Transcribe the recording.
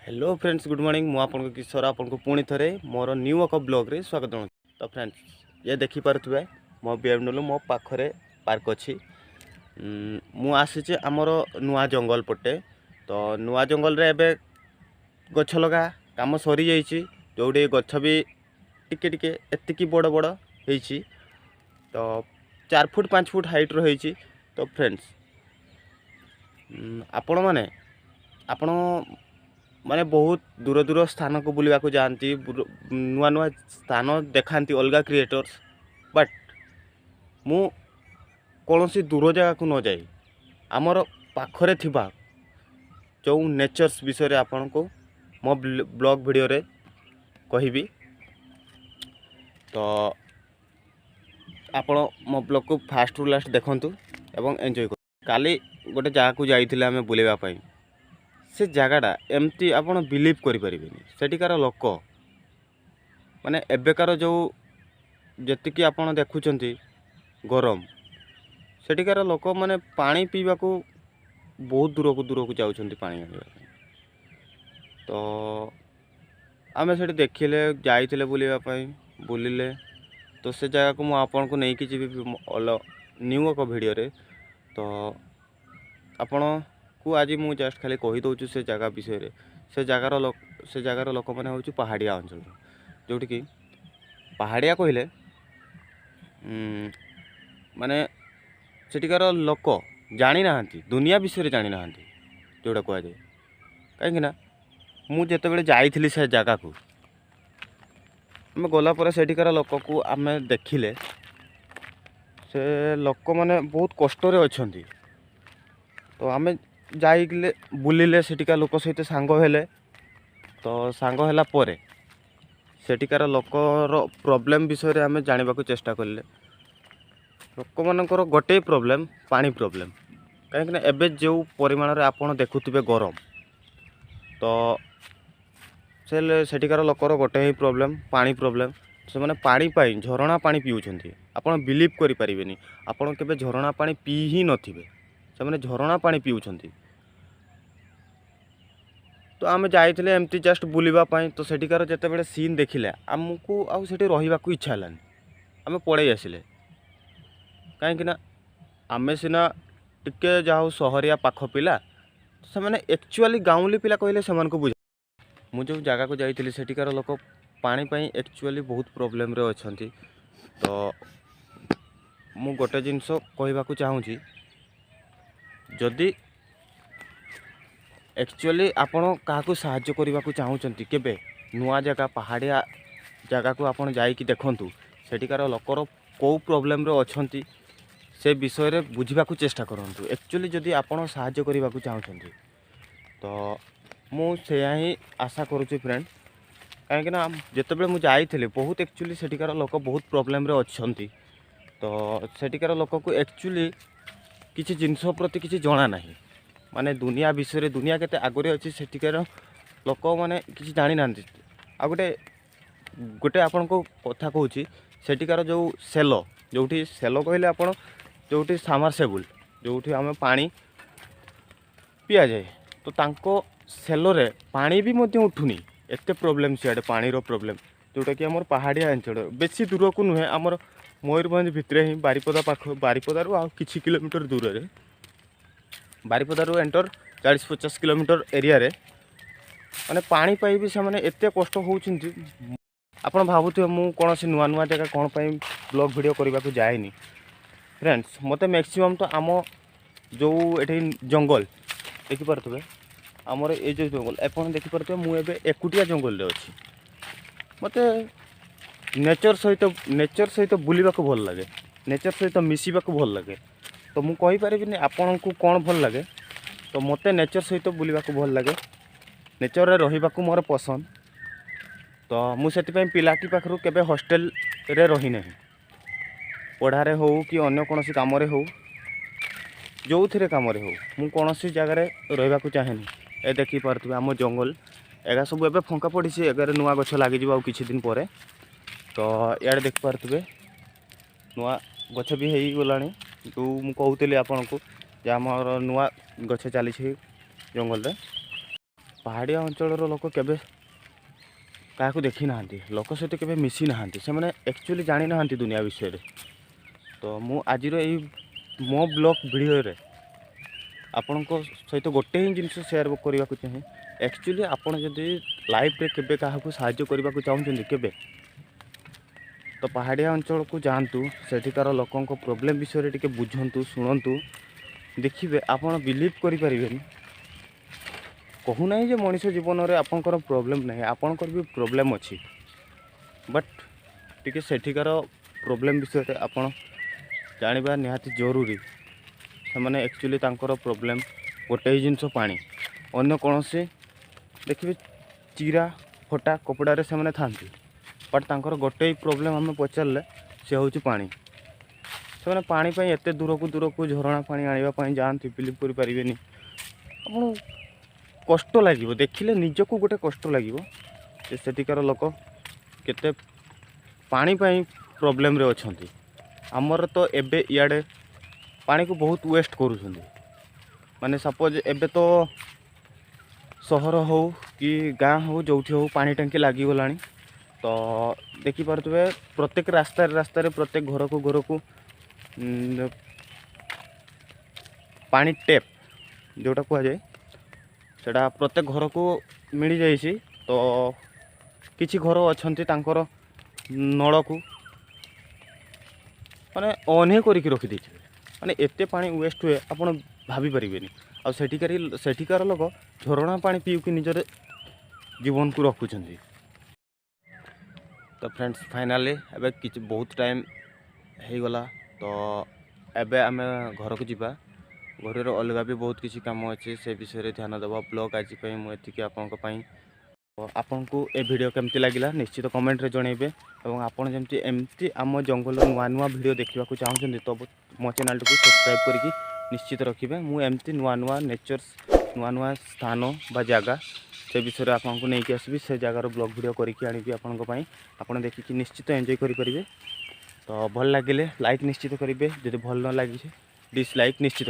Hello friends, good morning. मु आपन किशोर आपन को पुणी थे मोर न्यू एक ब्लॉग रे स्वागत जनाऊँ। तो फ्रेंड्स, ये देखिपे मो बीएमडब्ल्यू मो पाखरे पार्क अच्छी। मु आसी आमर नुआ जंगल पटे। तो नुआ जंगल रे एबे गछ लगा काम सरी जाइए, जोड़ी गछ भी टिके टिके एतिकी बड़ बड़ होइछि। तो 4 फुट 5 फुट हाइट रही। तो फ्रेंड्स, आपण माने आपण माने बहुत दूर दूर स्थान को बुलवा को जाती, नुआ नुआ स्थान देखाती अलग क्रिएटर्स। बट मु कौन सी दूर जगह को न जाई आमर पाखरे थिबा जो नेचर्स विषय आपन को मो ब्लॉग वीडियो रे कहिबी। तो आपण मो ब्लॉग को फास्ट रु लास्ट देखंतु एवं एंजॉय कर। काली गोटे जगह को जाइथिले आमे बुलेवा पई। से जगहटा एमती आपड़ बिलीव करें सेठिकार लोक माने एबेकार जो जी आप देखुं गरम, सेठिकार लोक माने पानी पीवा को बहुत दूर को जाऊँ पानी आने। तो आमे से देखिले जाइए बुलापाई बुलिले। तो से जगह को मुझे आपन को लेकिन जी न्यू एक वीडियो रे। तो आपण को आज मुझे जस्ट खाली कहीदे से जगह विषय से जगार लोक मैंने हूँ पहाड़िया अंचल, जोटि कि पहाड़िया कहले माने सेठिकार लोक जानी ना, दुनिया विषय जानी ना जोटा कहुए। कहीं मुझे बेले जाइली से जगह को आम गलापर सेठिकार लोक को आम देखिले से लोक मैंने बहुत कष्ट अच्छा। तो आम जाइले बुलिले सेठिका लोक सहित सांग हेले। तो सांग होला परे सेठिकार लोकर प्रॉब्लम विषय आम जाना चेष्टा कले। लोक मानकर गोटे प्रॉब्लम पानी प्रॉब्लम। कहीं एबे जो परिमाण रे आपण देखुथिबे गरम, तो सेठिकार लोकर गोटे ही प्रॉब्लम पानी प्रॉब्लम। से माने पानी पाई झरणा पानी पीउछंती। आपण बिलीव करि परिबेनी, आपण केबे झरणा पानी पी ही नथिबे, से माने झरणा पानी पीउछंती। तो आम जाइए एमती जस्ट बुलापाई। तो सेठिकार जिते बड़े सीन देखिले आमको आउ सेठी रहिबा को इच्छा हेलानी, आम पड़े आसिले। कहीं आमे सिना टिके जाऊ सहरिया पाख पिला, से माने एक्चुअली गाँवली पिला कहले से बुझा। मु जो जगह को जाइए सेठिकार लोक पानी पाई एक्चुअली बहुत प्रॉब्लम रे अछंती। तो मु गोटे जिनस कहवाक चाहूँगी, जदि एक्चुअली आपण क्या साहाय्य करने को चाहूँगी केबे नुआ जगह पहाड़िया जगह को आपण जाइकी देखंतु सेठिकार लोकर कौ प्रॉब्लम रे अछंती से विषय रे बुझा चेष्टा करंतु। एक्चुअली जदि आपण साहाय्य करने को चाहूँगी तो मु सेया ही आशा करुँची फ्रेंड। कहीं जितेबाला मुझे जाइए बहुत एक्चुअली सेठिकार लोक बहुत प्रॉब्लम रे अछंती। तो सेठिकार लोक को एक्चुअली किसी जिनस प्रति किसी जना नहीं, माने दुनिया विषय दुनिया केते आगरे अच्छी सेठिकार लोक मैंने किसी जानी ना। आ गोटे गोटे आपन को कथा कहूँ, सेठिकार जो सेलो जोठी सेलो कहले आपण जोठी सामरसेबुल जोठी आम पानी पिया जाए, तो तांको सेलो रे पानी भी मध्य उठुनी। एते प्रॉब्लम सियाड़े पानी रो प्रॉब्लम, जोटा कि आमर पहाड़िया अंचल बेसी दूर को नुहे, आमर मयूरभंज भितरे ही बारिपदा पाख बारिपदारू आ किछि किलोमीटर दूर रे बारिपदारू एंटर 40-50 किलोमीटर एरिया रे माने पानी पाई भी से एते कष्ट होउछिन। आपण भाबुथिबे मु कोनोसी नुआ नुआ जगह कोन पई ब्लॉग वीडियो करबा को जाएनी। फ्रेंड्स, मते मैक्सिमम तो आम जो एठी जंगल देखि परथबे आमर ए जो जंगल एपन देखि परथबे मु एबे एकुटिया जंगल रे अछि। मते नेचर सहित बुलिबा को भल लागे, नेचर सहित मिसिबा को भल लागे। तो मु कहि परिबिनी आपन को कोन भल लागे। तो मते नेचर सहित बुलिबा को भल लागे, नेचर रे रहिबा को मोर पसंद। तो मु सेति पई पिलाटी पाखरु केबे हॉस्टल रे रही नहीं, पढ़ारे हो कि अन्य कोनोसी काम रे हो, जो थिरे काम रे हो मु कोनोसी जगह रे रहिबा को चाहेनी। ए देखि परथबे आम जंगल एगा सब एबे फंका पड़िछि, एगारे नुआ गछ लागि जिवो किछि दिन परे। तो यार देख पारे नुआ गछ भी हो गलानी, जो मु कहूली आपन को जे आमर नुआ गछ चली जंगल रे। ପାହାଡ଼ିଆ ଅଞ୍ଚଳର ଲୋକ କେବେ କାହାକୁ ଦେଖି ନାହାନ୍ତି, ଲୋକ ସହିତ କେବେ ମିଶି ନାହାନ୍ତି, ସେମାନେ ଆକ୍ଚୁଆଲି ଜାଣିନାହାନ୍ତି ଦୁନିଆ ବିଷୟରେ। ତ ମୁଁ ଆଜିର ଏଇ ମୋ ବ୍ଲଗ୍ ଭିଡ଼ିଓରେ ଆପଣଙ୍କ ସହିତ ଗୋଟେ ହିଁ ଜିନିଷ ସେୟାର କରିବାକୁ ଚାହେଁ। ଆକ୍ଚୁଆଲି ଆପଣ ଯଦି ଲାଇଫ୍ରେ କେବେ କାହାକୁ ସାହାଯ୍ୟ କରିବାକୁ ଚାହୁଁଛନ୍ତି କେବେ, ତ ପାହାଡ଼ିଆ ଅଞ୍ଚଳକୁ ଯାଆନ୍ତୁ, ସେଠିକାର ଲୋକଙ୍କ ପ୍ରୋବ୍ଲେମ୍ ବିଷୟରେ ଟିକେ ବୁଝନ୍ତୁ, ଶୁଣନ୍ତୁ, ଦେଖିବେ ଆପଣ ବିଲିଭ୍ କରିପାରିବେନି। କହୁନାହିଁ ଯେ ମଣିଷ ଜୀବନରେ ଆପଣଙ୍କର ପ୍ରୋବ୍ଲେମ୍ ନାହିଁ, ଆପଣଙ୍କର ବି ପ୍ରୋବ୍ଲେମ୍ ଅଛି, ବଟ୍ ଟିକେ ସେଠିକାର ପ୍ରୋବ୍ଲେମ୍ ବିଷୟରେ ଆପଣ ଜାଣିବା ନିହାତି ଜରୁରୀ। ସେମାନେ ଆକ୍ଚୁଆଲି ତାଙ୍କର ପ୍ରୋବ୍ଲେମ୍ ଗୋଟେ ହିଁ ଜିନିଷ ପାଣି, ଅନ୍ୟ କୌଣସି ଦେଖିବେ ଚିରା ଫଟା କପଡ଼ାରେ ସେମାନେ ଥାନ୍ତି, ବଟ୍ ତାଙ୍କର ଗୋଟେ ହିଁ ପ୍ରୋବ୍ଲେମ୍ ଆମେ ପଚାରିଲେ ସେ ହେଉଛି ପାଣି। ସେମାନେ ପାଣି ପାଇଁ ଏତେ ଦୂରକୁ ଝରଣା ପାଣି ଆଣିବା ପାଇଁ ଯାଆନ୍ତି, ବିଲିଭ୍ କରିପାରିବେନି। ଆପଣ କଷ୍ଟ ଲାଗିବ, ଦେଖିଲେ ନିଜକୁ ଗୋଟେ କଷ୍ଟ ଲାଗିବ ଯେ ସେଠିକାର ଲୋକ କେତେ ପାଣି ପାଇଁ ପ୍ରୋବ୍ଲେମ୍ରେ ଅଛନ୍ତି। ଆମର ତ ଏବେ ଇଆଡ଼େ ପାଣିକୁ ବହୁତ ୱେଷ୍ଟ କରୁଛନ୍ତି। ମାନେ ସପୋଜ୍ ଏବେ ତ ସହର ହେଉ କି ଗାଁ ହେଉ, ଯେଉଁଠି ହେଉ ପାଣି ଟାଙ୍କି ଲାଗିଗଲାଣି। ତ ଦେଖିପାରୁଥିବେ ପ୍ରତ୍ୟେକ ରାସ୍ତାରେ ପ୍ରତ୍ୟେକ ଘରକୁ ପାଣି ଟେପ୍ ଯେଉଁଟା କୁହାଯାଏ, ସେଇଟା ପ୍ରତ୍ୟେକ ଘରକୁ ମିଳିଯାଇଛି। ତ କିଛି ଘର ଅଛନ୍ତି ତାଙ୍କର ନଳକୁ ମାନେ ଅନ୍ କରିକି ରଖିଦେଇଥିବେ, ମାନେ ଏତେ ପାଣି ୱେଷ୍ଟ ହୁଏ ଆପଣ ଭାବିପାରିବେନି। ଆଉ ସେଠିକାର ଲୋକ ଝରଣା ପାଣି ପିଇକି ନିଜର ଜୀବନକୁ ରଖୁଛନ୍ତି। ତ ଫ୍ରେଣ୍ଡସ୍, ଫାଇନାଲି ଏବେ କିଛି ବହୁତ ଟାଇମ୍ ହେଇଗଲା, ତ ଏବେ ଆମେ ଘରକୁ ଯିବା। ଘରର ଅଲଗା ବି ବହୁତ କିଛି କାମ ଅଛି, ସେ ବିଷୟରେ ଧ୍ୟାନ ଦେବା। ବ୍ଲଗ୍ ଆଜି ପାଇଁ ମୁଁ ଏତିକି ଆପଣଙ୍କ ପାଇଁ। ଆପଣଙ୍କୁ ଏ ଭିଡ଼ିଓ କେମିତି ଲାଗିଲା ନିଶ୍ଚିତ କମେଣ୍ଟରେ ଜଣାଇବେ। ଏବଂ ଆପଣ ଯେମିତି ଏମିତି ଆମ ଜଙ୍ଗଲର ନୂଆ ଭିଡ଼ିଓ ଦେଖିବାକୁ ଚାହୁଁଛନ୍ତି, ତ ମୋ ଚ୍ୟାନେଲଟିକୁ ସବସ୍କ୍ରାଇବ୍ କରିକି ନିଶ୍ଚିତ ରଖିବେ। ମୁଁ ଏମିତି ନୂଆ ନେଚର୍ସ, ନୂଆ ସ୍ଥାନ ବା ଜାଗା, ସେ ବିଷୟରେ ଆପଣଙ୍କୁ ନେଇକି ଆସିବି। ସେ ଜାଗାର ବ୍ଲଗ୍ ଭିଡ଼ିଓ କରିକି ଆଣିବି ଆପଣଙ୍କ ପାଇଁ, ଆପଣ ଦେଖିକି ନିଶ୍ଚିତ ଏନ୍ଜୟ କରିପାରିବେ। ତ ଭଲ ଲାଗିଲେ ଲାଇକ୍ ନିଶ୍ଚିତ କରିବେ, ଯଦି ଭଲ ନ ଲାଗିଛି ଡିସଲାଇକ୍ ନିଶ୍ଚିତ